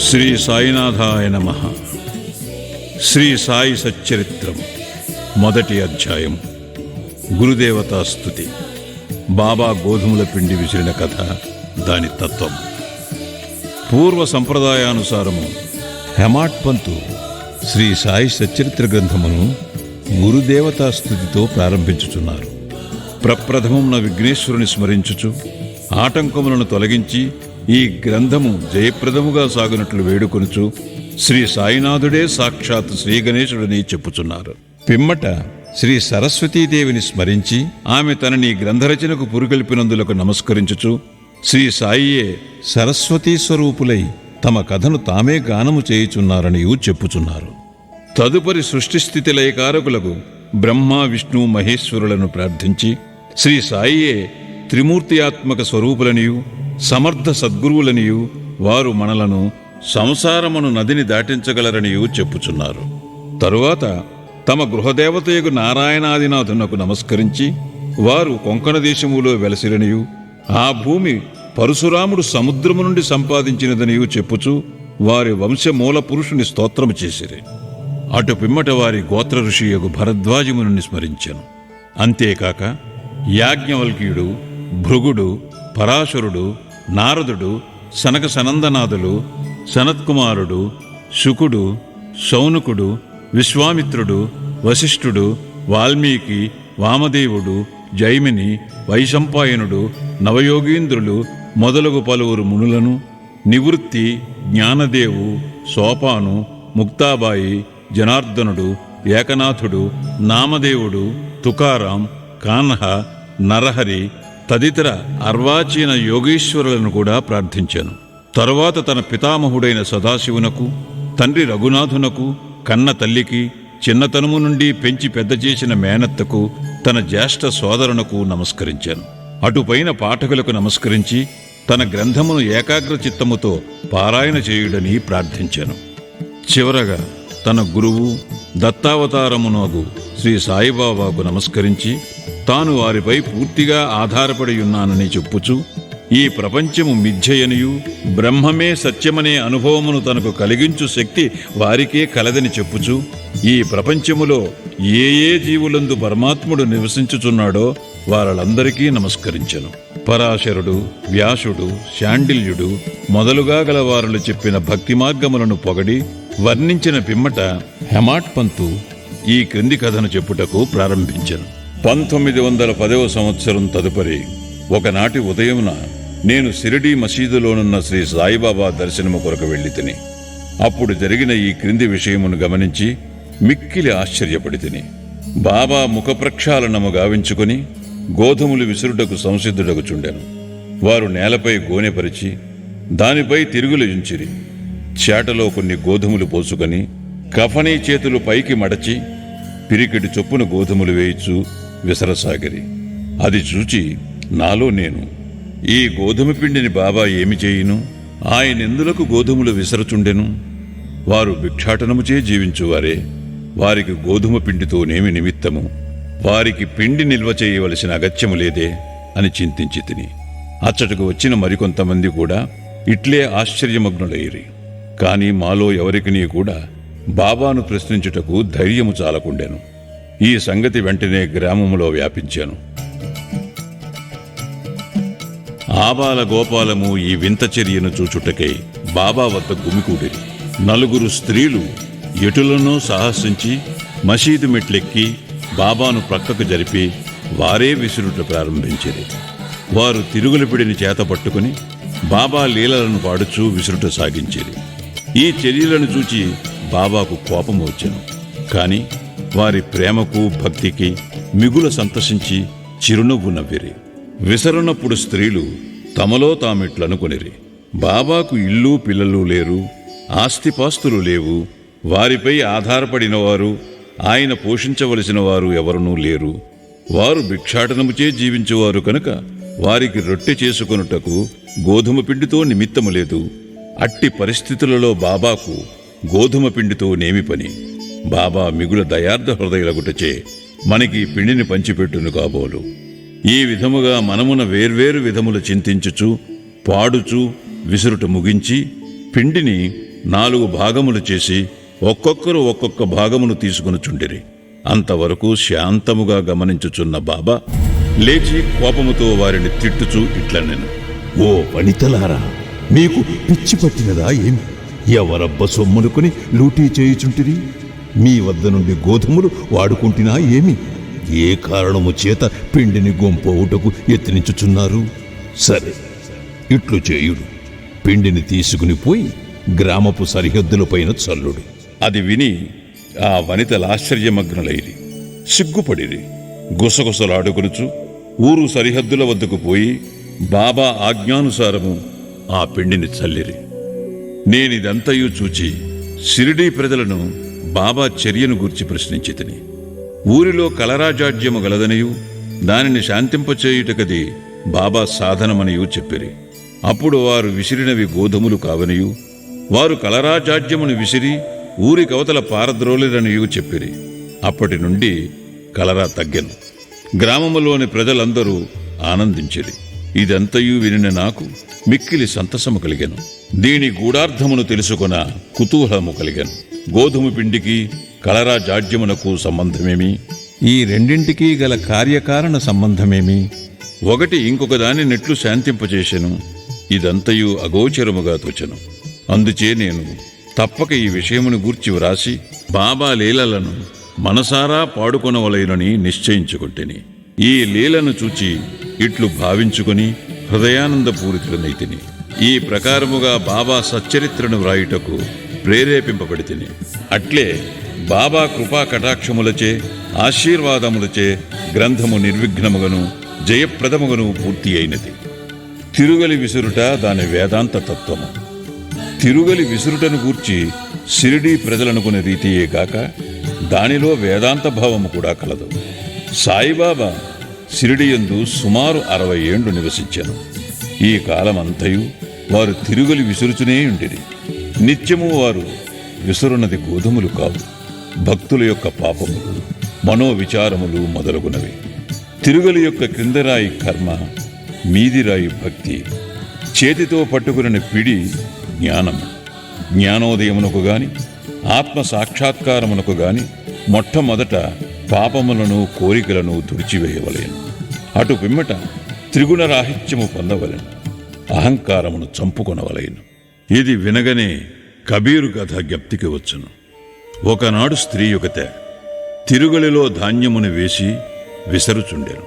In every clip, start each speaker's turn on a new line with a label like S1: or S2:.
S1: శ్రీ సాయినాథాయ నమః. శ్రీ సాయి సచ్చరిత్రం మొదటి అధ్యాయం. గురుదేవతా స్తుతి. బాబా గోధుమల పిండి విసిరిన కథ, దాని తత్వం. పూర్వ సంప్రదాయానుసారము హెమాట్ పంతు శ్రీ సాయి సచ్చరిత్ర గ్రంథమును గురుదేవతా స్తుతితో ప్రారంభించుచున్నారు. ప్రప్రథమమున విఘ్నేశ్వరుని స్మరించుచు ఆటంకములను తొలగించి ఈ గ్రంథము జయప్రదముగా సాగునట్లు వేడుకొనుచు శ్రీ సాయినాథుడే సాక్షాత్ శ్రీ గణేశుడని చెప్పుచున్నారు. పిమ్మట శ్రీ సరస్వతీదేవిని స్మరించి ఆమె తనని గ్రంథరచనకు పురుగొల్పినందులకు నమస్కరించుచు శ్రీ సాయియే సరస్వతీ స్వరూపులై తమ కథను తామే గానము చేయుచున్నారని చెప్పుచున్నారు. తదుపరి సృష్టిస్థితి లయకారకులకు బ్రహ్మ విష్ణు మహేశ్వరులను ప్రార్థించి శ్రీ సాయియే త్రిమూర్తియాత్మక స్వరూపులనియు సమర్థ సద్గురువులనియు వారు మనలను సంసారమును నదిని దాటించగలరనియు చెప్పుచున్నారు. తరువాత తమ గృహదేవతయగు నారాయణాదినాథునకు నమస్కరించి వారు కొంకణ దేశములో వెలసిరనియు ఆ భూమి పరశురాముడు సముద్రము నుండి సంపాదించినదనియు చెప్పుచు వారి వంశమూల పురుషుని స్తోత్రము చేసిరి. అటు పిమ్మట వారి గోత్ర ఋషియగు భరద్వాజముని స్మరించెను. అంతేకాక యాజ్ఞవల్క్యుడు, భృగుడు, పరాశరుడు, నారదుడు, సనక సనందనాథులు, సనత్కుమారుడు, శుకుడు, శౌనకుడు, విశ్వామిత్రుడు, వశిష్ఠుడు, వాల్మీకి, వామదేవుడు, జైమిని, వైశంపాయనుడు, నవయోగీంద్రులు మొదలగు పలువురు మునులను, నివృత్తి, జ్ఞానదేవు, సోపాను, ముక్తాబాయి, జనార్దనుడు, ఏకనాథుడు, నామదేవుడు, తుకారాం, కాన్హ, నరహరి తదితర అర్వాచీన యోగీశ్వరులను కూడా ప్రార్థించాను. తరువాత తన పితామహుడైన సదాశివునకు, తండ్రి రఘునాథునకు, కన్న తల్లికి, చిన్నతనము నుండి పెంచి పెద్ద చేసిన మేనత్తకు, తన జ్యేష్ఠ సోదరునకు నమస్కరించాను. అటుపైన పాఠకులకు నమస్కరించి తన గ్రంథమును ఏకాగ్ర చిత్తముతో పారాయణ చేయుడని ప్రార్థించాను. చివరగా తన గురువు దత్తావతారమునగు శ్రీ సాయిబాబాకు నమస్కరించి తాను వారిపై పూర్తిగా ఆధారపడి ఉన్నానని చెప్పుచు ఈ ప్రపంచము మిథ్యయనియు బ్రహ్మమే సత్యమనే అనుభవమును తనకు కలిగించు శక్తి వారికే కలదని చెప్పుచు ఈ ప్రపంచములో ఏ ఏ జీవులందు పరమాత్ముడు నివసించుచున్నాడో వారందరికీ నమస్కరించెను. పరాశరుడు, వ్యాసుడు, శాండిల్యుడు మొదలుగా గలవారులు చెప్పిన భక్తి మార్గములను పొగడి వర్ణించిన పిమ్మట హెమాట్ పంతు ఈ క్రింది కథను చెప్పుటకు ప్రారంభించెను. 1910వ సంవత్సరం తదుపరి ఒకనాటి ఉదయమున నేను షిరిడీ మసీదులోనున్న శ్రీ సాయిబాబా దర్శనము కొరకు వెళ్ళి తిని అప్పుడు జరిగిన ఈ క్రింది విషయమును గమనించి మిక్కిలి ఆశ్చర్యపడి తిని. బాబా ముఖ ప్రక్షాళనము గావించుకుని గోధుమలు విసురుటకు సంసిద్ధుడగుచుండెను. వారు నేలపై గోనెపరిచి దానిపై తిరుగులు ఉంచిరి. చేటలో కొన్ని గోధుమలు పోసుకొని కఫనీ చేతులు పైకి మడచి పిరికిడి చొప్పున గోధుమలు వేయిచు విసరసాగిరి. అది చూచి నాలో నేను, ఈ గోధుమ పిండిని బాబా ఏమి చేయును? ఆయనెందులకు గోధుమలు విసరచుండెను? వారు భిక్షాటనముచే జీవించువారే, వారికి గోధుమ పిండితోనేమి నిమిత్తము? వారికి పిండి నిల్వ చేయవలసిన అగత్యము లేదే అని చింతించి తిని అచ్చటకు వచ్చిన మరికొంతమంది కూడా ఇట్లే ఆశ్చర్యమగ్నులైరి. కాని మాలో ఎవరికినీ కూడా బాబాను ప్రశ్నించుటకు ధైర్యము చాలకుండెను. ఈ సంగతి వెంటనే గ్రామములో వ్యాపించాను. ఆబాల గోపాలము ఈ వింత చర్యను చూచుటకై బాబా వద్ద గుమికూడిరి. 4 స్త్రీలు ఎటులనో సాహసించి మసీదు మెట్లెక్కి బాబాను ప్రక్కకు జరిపి వారే విసురుట ప్రారంభించిరి. వారు తిరుగుల పిడిని చేత పట్టుకుని బాబా లీలలను పాడుచూ విసురుట సాగించిరి. ఈ చర్యలను చూచి బాబాకు కోపం వచ్చెను. కాని వారి ప్రేమకు భక్తికి మిగుల సంతసించి చిరునవ్వు నవ్విరి. విసరునప్పుడు స్త్రీలు తమలో తామిట్లనుకొనిరి, బాబాకు ఇల్లు పిల్లలు లేరు, ఆస్తిపాస్తులు లేవు, వారిపై ఆధారపడినవారు, ఆయన పోషించవలసిన వారు ఎవరునూ లేరు. వారు భిక్షాటనముచే జీవించువారు కనుక వారికి రొట్టె చేసుకొనుటకు గోధుమ పిండితో నిమిత్తము లేదు. అట్టి పరిస్థితులలో బాబాకు గోధుమ పిండితో నేమి పని? బాబా మిగుల దయార్థ హృదయులగుటచే మనకి పిండిని పంచిపెట్టును కాబోలు. ఈ విధముగా మనమున వేర్వేరు విధములు చింతించుచు పాడుచు విసురుట ముగించి పిండిని 4 భాగములు చేసి ఒక్కొక్కరు ఒక్కొక్క భాగమును తీసుకొనుచుండిరి. అంతవరకు శాంతముగా గమనించుచున్న బాబా లేచి కోపముతో వారిని తిట్టుచూ ఇట్లనెను.
S2: ఓ వనితలారా, మీకు పిచ్చి పట్టినదా ఏమి? ఎవరబ్బ సొమ్మునుకుని లూటీ చేయుచుంటిరి? మీ వద్ద నుండి గోధుమలు వాడుకుంటున్నా ఏమి? ఏ కారణము చేత పిండిని గొంపోవుటకు యత్నించుచున్నారు? సరే, ఇట్లు చేయుడు. పిండిని తీసుకుని పోయి గ్రామపు సరిహద్దులపైన చల్లుడు.
S1: అది విని ఆ వనితలు ఆశ్చర్యమగ్నులైరి, సిగ్గుపడిరి. గుసగుసలాడుకొనుచు ఊరు సరిహద్దుల వద్దకు పోయి బాబా ఆజ్ఞానుసారము ఆ పిండిని చల్లిరి. నేనిదంతయు చూచి షిరిడీ ప్రజలను బాబా చర్యను గూర్చి ప్రశ్నించితిని. ఊరిలో కలరాజాడ్యము గలదనియు దానిని శాంతింపచేయుటకది బాబా సాధనమనియు చెప్పిరి. అప్పుడు వారు విసిరినవి గోధుమలు కావనియు వారు కలరాజాడ్యమును విసిరి ఊరి కవతల పారద్రోలిరనియు చెప్పిరి. అప్పటి నుండి కలరా తగ్గెను. గ్రామములోని ప్రజలందరూ ఆనందించిరి. ఇదంతయు వినిన నాకు మిక్కిలి సంతసము కలిగెను. దీని గూఢార్థమును తెలుసుకొన కుతూహలము కలిగెను. గోధుమ పిండికి కలరా జాడ్యమునకు సంబంధమేమి? ఈ రెండింటికీ గల కార్యకారణ సంబంధమేమి? ఒకటి ఇంకొక దాని నెట్లు శాంతింపచేసెను. ఇదంతయు అగోచరముగా తోచెను. అందుచే నేను తప్పక ఈ విషయమును గూర్చి వ్రాసి బాబా లీలలను మనసారా పాడుకొనవలెనని నిశ్చయించుకొంటిని. ఈ లీలను చూచి ఇట్లు భావించుకొని హృదయానందపూరితుడనైతిని. ఈ ప్రకారముగా బాబా సచ్చరిత్రను వ్రాయుటకు ప్రేరేపింపబడితిని. అట్లే బాబా కృపా కటాక్షములచే ఆశీర్వాదములచే గ్రంథము నిర్విఘ్నముగను జయప్రదముగను పూర్తి అయినది. తిరుగలి విసురుట దాని వేదాంత తత్వము. తిరుగలి విసురుటను గూర్చి షిరిడీ ప్రజలనుకునే రీతియే గాక దానిలో వేదాంత భావము కూడా కలదు. సాయిబాబా షిరిడియందు సుమారు 60 ఏండ్లు నివసించాను. ఈ కాలమంతయు వారు తిరుగలి విసురుచునే ఉండిరి. నిత్యము వారు విసురున్నది గోధుమలు కావు, భక్తుల యొక్క పాపములు, మనోవిచారములు మొదలగునవి. తిరుగలి యొక్క క్రిందరాయి కర్మ, మీదిరాయి భక్తి. చేతితో పట్టుకుని పిడి జ్ఞానం. జ్ఞానోదయమునకు గాని ఆత్మ సాక్షాత్కారమునకు గాని మొట్టమొదట పాపములను కోరికలను తుడిచివేయవలేను. అటు పిమ్మట త్రిగుణరాహిత్యము పొందవలెను. అహంకారమును చంపుకొనవలెను. ఇది వినగనే కబీరు కథ జ్ఞప్తికి వచ్చును. ఒకనాడు స్త్రీ ఒకతే తిరుగలిలో ధాన్యమును వేసి విసరుచుండెను.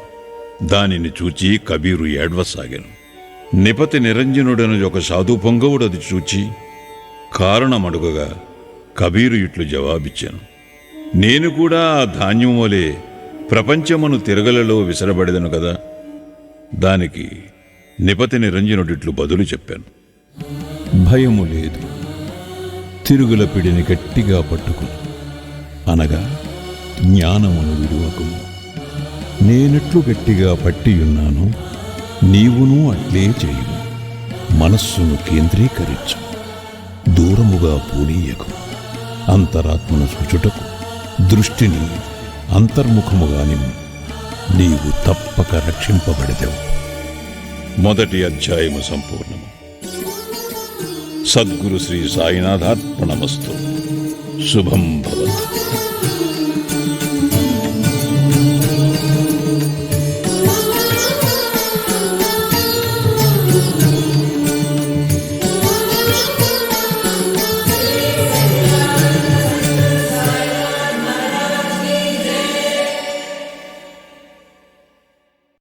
S1: దానిని చూచి కబీరు ఏడ్వసాగాను. నిపతి నిరంజనుడను ఒక సాధు పొంగవుడు అది చూచి కారణమడుగగా కబీరు ఇట్లు జవాబిచ్చాను. నేను కూడా ఆ ధాన్యం వలె ప్రపంచమును తిరగలలో విసరబడెదను కదా. దానికి నిపతి నిరంజనుడిట్లు బదులు చెప్పాను.
S2: భయము లేదు, తిరుగుల పిడిని గట్టిగా పట్టుకుని అనగా జ్ఞానమును విడువకుము. నేనెట్లు గట్టిగా పట్టియున్నాను, నీవును అట్లే చేయుము. మనస్సును కేంద్రీకరించు, దూరముగా పూనీయకు. అంతరాత్మను చూచుటకు దృష్టిని అంతర్ముఖముగా నిమ్ము. నీవు తప్పక రక్షింపబడదెవు.
S1: మొదటి అధ్యాయము సంపూర్ణము. సద్గురు శ్రీ సాయినాథార్పణమస్తు. శుభం భవతు.